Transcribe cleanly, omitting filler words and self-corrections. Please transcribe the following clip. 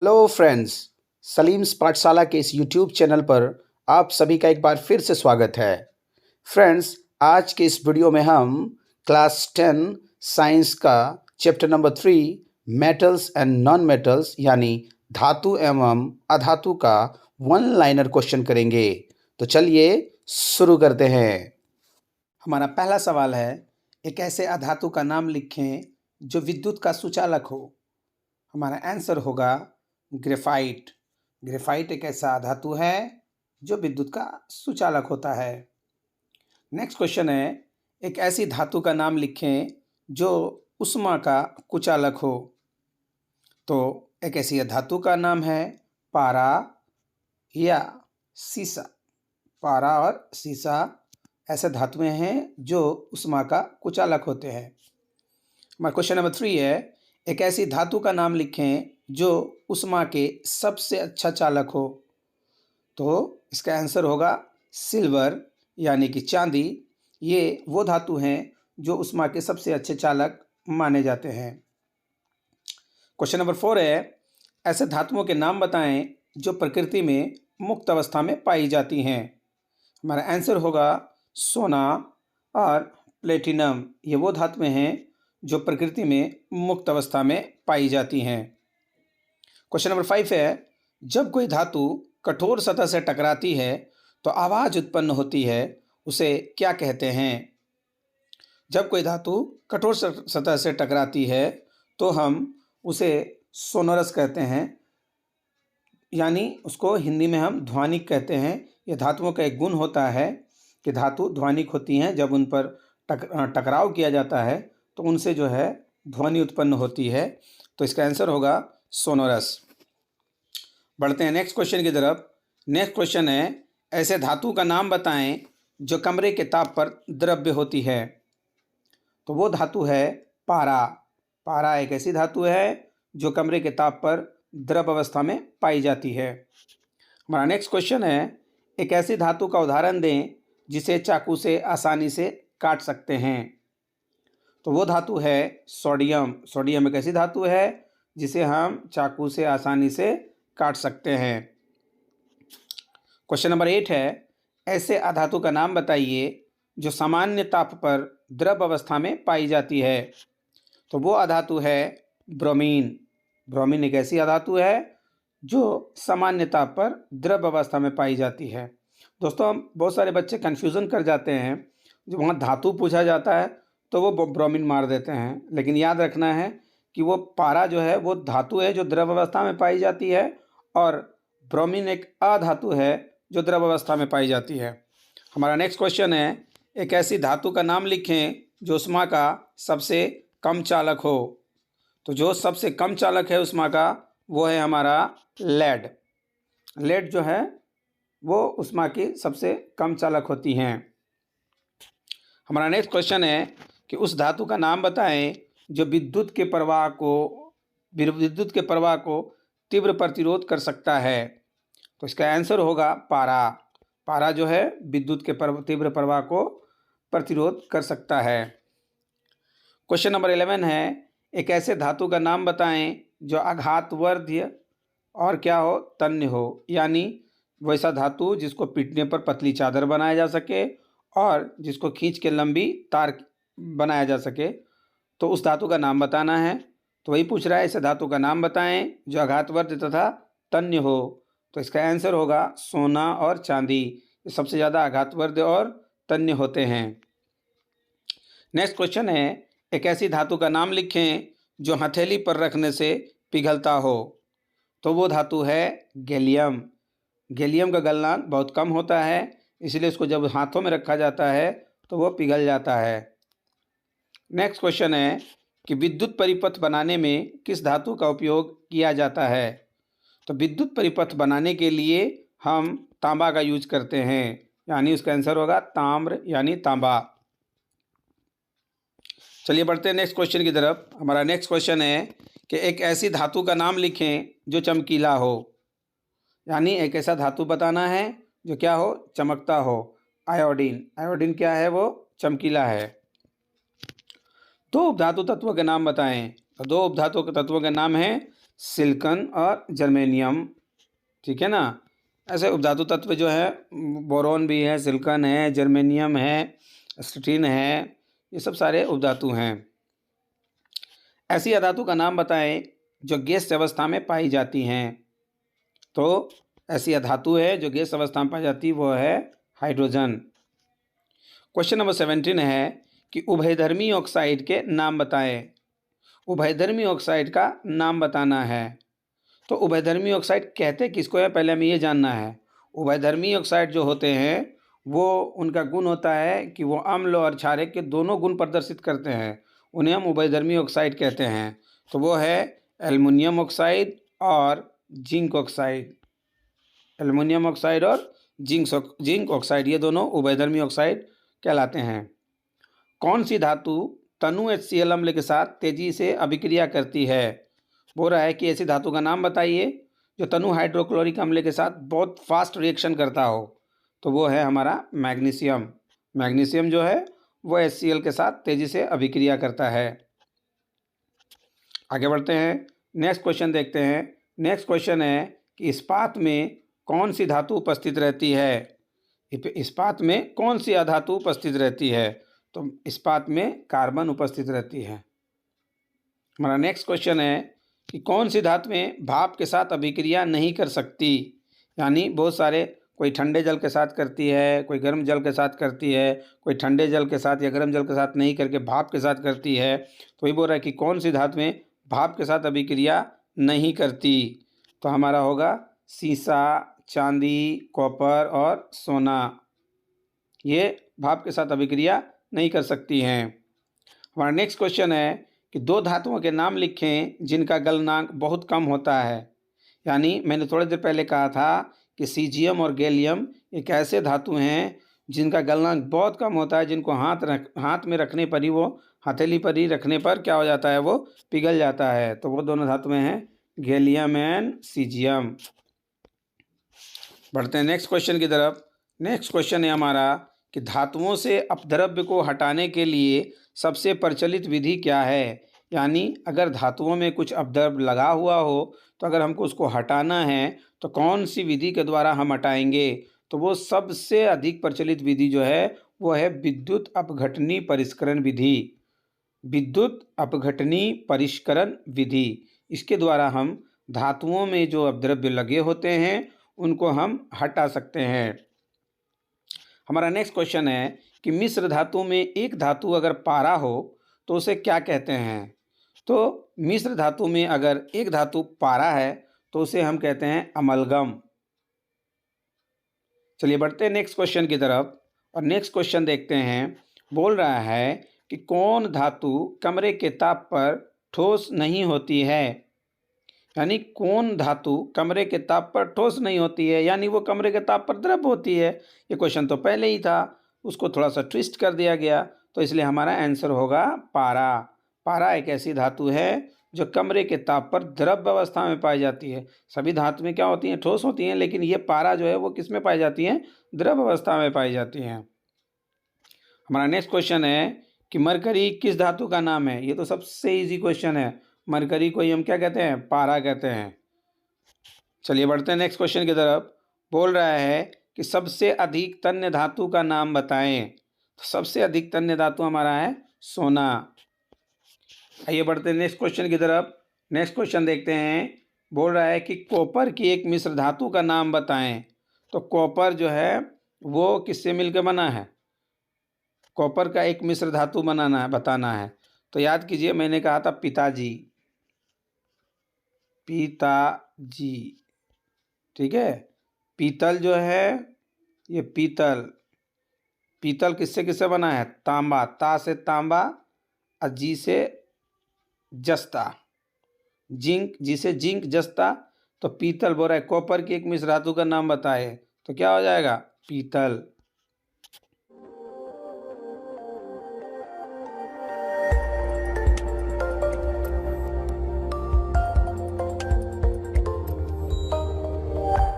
Hello friends, Salim's पाठशाला के इस यूट्यूब चैनल पर आप सभी का एक बार फिर से स्वागत है। फ्रेंड्स, आज के इस वीडियो में हम क्लास 10 साइंस का chapter number 3 metals and non metals यानी धातु एवं अधातु का वन लाइनर क्वेश्चन करेंगे। तो चलिए शुरू करते हैं। हमारा पहला सवाल है, एक ऐसे अधातु का नाम लिखें जो विद्युत का सुचालक हो। हमारा आंसर होगा ग्रेफाइट। ग्रेफाइट एक ऐसा धातु है जो विद्युत का सुचालक होता है। नेक्स्ट क्वेश्चन है, एक ऐसी धातु का नाम लिखें जो उष्मा का कुचालक हो। तो एक ऐसी धातु का नाम है पारा या सीसा। पारा और सीसा ऐसे धातुएं हैं जो उष्मा का कुचालक होते हैं। हमारा क्वेश्चन नंबर 3 है, एक ऐसी धातु का नाम लिखें जो उष्मा के सबसे अच्छा चालक हो। तो इसका आंसर होगा सिल्वर यानी कि चांदी। ये वो धातु हैं जो उष्मा के सबसे अच्छे चालक माने जाते हैं। क्वेश्चन नंबर 4 है, ऐसे धातुओं के नाम बताएं जो प्रकृति में मुक्त अवस्था में पाई जाती हैं। हमारा आंसर होगा सोना और प्लेटिनम। ये वो धातुएं हैं जो प्रकृति में मुक्त अवस्था में पाई जाती हैं। क्वेश्चन नंबर 5 है, जब कोई धातु कठोर सतह से टकराती है तो आवाज उत्पन्न होती है, उसे क्या कहते हैं? जब कोई धातु कठोर सतह से टकराती है तो हम उसे सोनोरस कहते हैं, यानी उसको हिंदी में हम ध्वनिक कहते हैं। यह धातुओं का एक गुण होता है कि धातु ध्वनिक होती हैं। जब उन पर टकराव किया जाता है तो उनसे जो है ध्वनि उत्पन्न होती है। तो इसका आंसर होगा सोनोरस। बढ़ते हैं नेक्स्ट क्वेश्चन की तरफ। नेक्स्ट क्वेश्चन है, ऐसे धातु का नाम बताएं जो कमरे के ताप पर द्रव्य होती है। तो वो धातु है पारा। पारा एक ऐसी धातु है जो कमरे के ताप पर द्रव अवस्था में पाई जाती है। हमारा नेक्स्ट क्वेश्चन है, एक ऐसी धातु का उदाहरण दें जिसे चाकू से आसानी से काट सकते हैं। तो वो धातु है सोडियम। सोडियम एक ऐसी धातु है जिसे हम चाकू से आसानी से काट सकते हैं। क्वेश्चन नंबर 8 है, ऐसे अधातु का नाम बताइए जो सामान्य ताप पर द्रव अवस्था में पाई जाती है। तो वो अधातु है ब्रोमीन। ब्रोमीन एक ऐसी अधातु है जो सामान्य ताप पर द्रव अवस्था में पाई जाती है। दोस्तों, हम बहुत सारे बच्चे कन्फ्यूज़न कर जाते हैं। जब वहाँ धातु पूछा जाता है तो वो ब्रोमीन मार देते हैं, लेकिन याद रखना है कि वो पारा जो है वो धातु है जो द्रव अवस्था में पाई जाती है, और ब्रोमीन एक अधातु है जो द्रव अवस्था में पाई जाती है। हमारा नेक्स्ट क्वेश्चन है, एक ऐसी धातु का नाम लिखें जो उष्मा का सबसे कम चालक हो। तो जो सबसे कम चालक है उष्मा का वो है हमारा लेड। लेड जो है वो उष्मा की सबसे कम चालक होती हैं। हमारा नेक्स्ट क्वेश्चन है कि उस धातु का नाम बताएं जो विद्युत के प्रवाह को तीव्र प्रतिरोध कर सकता है। तो इसका आंसर होगा पारा। पारा जो है विद्युत के तीव्र प्रवाह को प्रतिरोध कर सकता है। क्वेश्चन नंबर 11 है, एक ऐसे धातु का नाम बताएं जो आघातवर्ध्य और क्या हो, तन्य हो, यानी वैसा धातु जिसको पीटने पर पतली चादर बनाया जा सके और जिसको खींच के लंबी तार बनाया जा सके। तो उस धातु का नाम बताना है। तो वही पूछ रहा है, ऐसे धातु का नाम बताएं जो आघातवर्ध्य तथा तन्य हो। तो इसका आंसर होगा सोना और चांदी। ये सबसे ज़्यादा आघातवर्ध्य और तन्य होते हैं। नेक्स्ट क्वेश्चन है, एक ऐसी धातु का नाम लिखें जो हथेली पर रखने से पिघलता हो। तो वो धातु है गैलियम। गैलियम का गलनांक बहुत कम होता है, इसलिए इसको जब हाथों में रखा जाता है तो वो पिघल जाता है। नेक्स्ट क्वेश्चन है कि विद्युत परिपथ बनाने में किस धातु का उपयोग किया जाता है। तो विद्युत परिपथ बनाने के लिए हम तांबा का यूज करते हैं, यानी उसका आंसर होगा ताम्र यानी तांबा। चलिए बढ़ते हैं नेक्स्ट क्वेश्चन की तरफ। हमारा नेक्स्ट क्वेश्चन है कि एक ऐसी धातु का नाम लिखें जो चमकीला हो, यानी एक ऐसा धातु बताना है जो क्या हो, चमकता हो। आयोडीन। आयोडीन क्या है, वो चमकीला है। दो उपधातु तत्वों के नाम बताएं। तो दो उपधातु के तत्वों के नाम हैं सिलिकॉन और जर्मेनियम, ठीक है ना। ऐसे उपधातु तत्व जो है बोरॉन भी है, सिलिकॉन है, जर्मेनियम है, स्टीन है, ये सब सारे उपधातु हैं। ऐसी अधातु का नाम बताएं जो गैस अवस्था में पाई जाती हैं। तो ऐसी अधातु है जो गैस अवस्था में पाई जाती है, वो है हाइड्रोजन। क्वेश्चन नंबर 17 है कि उभयधर्मी ऑक्साइड के नाम बताएं। उभयधर्मी ऑक्साइड का नाम बताना है। तो उभयधर्मी ऑक्साइड कहते किसको है, पहले हमें ये जानना है। उभयधर्मी ऑक्साइड जो होते हैं वो उनका गुण होता है कि वो अम्ल और क्षारक के दोनों गुण प्रदर्शित करते हैं, उन्हें हम उभयधर्मी ऑक्साइड कहते हैं। तो वो है एल्युमिनियम ऑक्साइड और जिंक ऑक्साइड। एल्युमिनियम ऑक्साइड और जिंक ऑक्साइड, ये दोनों उभयधर्मी ऑक्साइड कहलाते हैं। कौन सी धातु तनु HCl अम्ल के साथ तेजी से अभिक्रिया करती है। बोल रहा है कि ऐसी धातु का नाम बताइए जो तनु हाइड्रोक्लोरिक अम्ल के साथ बहुत फास्ट रिएक्शन करता हो। तो वो है हमारा मैग्नीशियम। मैग्नीशियम जो है वो HCl के साथ तेजी से अभिक्रिया करता है। आगे बढ़ते हैं, नेक्स्ट क्वेश्चन देखते हैं। नेक्स्ट क्वेश्चन है कि इस्पात में कौन सी धातु उपस्थित रहती है। इस्पात में कौन सी अधातु उपस्थित रहती है। तो इस्पात में कार्बन उपस्थित रहती है। हमारा नेक्स्ट क्वेश्चन है कि कौन सी धातु में भाप के साथ अभिक्रिया नहीं कर सकती। यानी बहुत सारे, कोई ठंडे जल के साथ करती है, कोई गर्म जल के साथ करती है, कोई ठंडे जल के साथ या गर्म जल के साथ नहीं करके भाप के साथ करती है। तो ये बोल रहा है कि कौन सी धातु में भाप के साथ अभिक्रिया नहीं करती। तो हमारा होगा सीसा, चांदी, कॉपर और सोना, ये भाप के साथ अभिक्रिया नहीं कर सकती हैं। हमारा नेक्स्ट क्वेश्चन है कि दो धातुओं के नाम लिखें जिनका गलनांक बहुत कम होता है। यानी मैंने थोड़ी देर पहले कहा था कि सीजियम और गैलियम एक ऐसे धातु हैं जिनका गलनांक बहुत कम होता है, जिनको हाथ में रखने पर ही, वो हथेली पर ही रखने पर क्या हो जाता है, वो पिघल जाता है। तो वो दोनों धातुएं हैं गैलियम एंड सीजियम। बढ़ते हैं नेक्स्ट क्वेश्चन की तरफ। नेक्स्ट क्वेश्चन है हमारा कि धातुओं से अपद्रव्य को हटाने के लिए सबसे प्रचलित विधि क्या है। यानी अगर धातुओं में कुछ अपद्रव्य लगा हुआ हो तो अगर हमको उसको हटाना है तो कौन सी विधि के द्वारा हम हटाएंगे। तो वो सबसे अधिक प्रचलित विधि जो है वो है विद्युत अपघटनी परिष्करण विधि। विद्युत अपघटनी परिष्करण विधि, इसके द्वारा हम धातुओं में जो अपद्रव्य लगे होते हैं उनको हम हटा सकते हैं। हमारा नेक्स्ट क्वेश्चन है कि मिश्र धातु में एक धातु अगर पारा हो तो उसे क्या कहते हैं। तो मिश्र धातु में अगर एक धातु पारा है तो उसे हम कहते हैं अमलगम। चलिए बढ़ते हैं नेक्स्ट क्वेश्चन की तरफ और नेक्स्ट क्वेश्चन देखते हैं। बोल रहा है कि कौन धातु कमरे के ताप पर ठोस नहीं होती है। यानी कौन धातु कमरे के ताप पर ठोस नहीं होती है, यानी वो कमरे के ताप पर द्रव होती है। ये क्वेश्चन तो पहले ही था, उसको थोड़ा सा ट्विस्ट कर दिया गया, तो इसलिए हमारा आंसर होगा पारा। पारा एक ऐसी धातु है जो कमरे के ताप पर द्रव अवस्था में पाई जाती है। सभी धातु में क्या होती हैं, ठोस होती हैं, लेकिन ये पारा जो है वो किस में पाई जाती हैं, द्रव अवस्था में पाई जाती हैं। हमारा नेक्स्ट क्वेश्चन है कि मरकरी किस धातु का नाम है। ये तो सबसे इजी क्वेश्चन है, मरकरी को ही हम क्या कहते हैं, पारा कहते हैं। चलिए बढ़ते हैं नेक्स्ट क्वेश्चन की तरफ। बोल रहा है कि सबसे अधिक तन्य धातु का नाम बताएं। तो सबसे अधिक तन्य धातु हमारा है सोना। आइए बढ़ते हैं नेक्स्ट क्वेश्चन की तरफ। नेक्स्ट क्वेश्चन देखते हैं। बोल रहा है कि कॉपर की एक मिश्र धातु का नाम बताएं। तो कॉपर जो है वो किससे मिलकर बना है, कॉपर का एक मिश्र धातु बनाना है, बताना है। तो याद कीजिए, मैंने कहा था पिताजी, पिताजी, ठीक है। पीतल जो है, ये पीतल, पीतल किससे किससे बना है, तांबा, ता से तांबा और जी से जस्ता, जिंक, जी से जिंक, जस्ता। तो पीतल बोल रहा है कॉपर की एक मिश्र धातु का नाम बताए, तो क्या हो जाएगा, पीतल।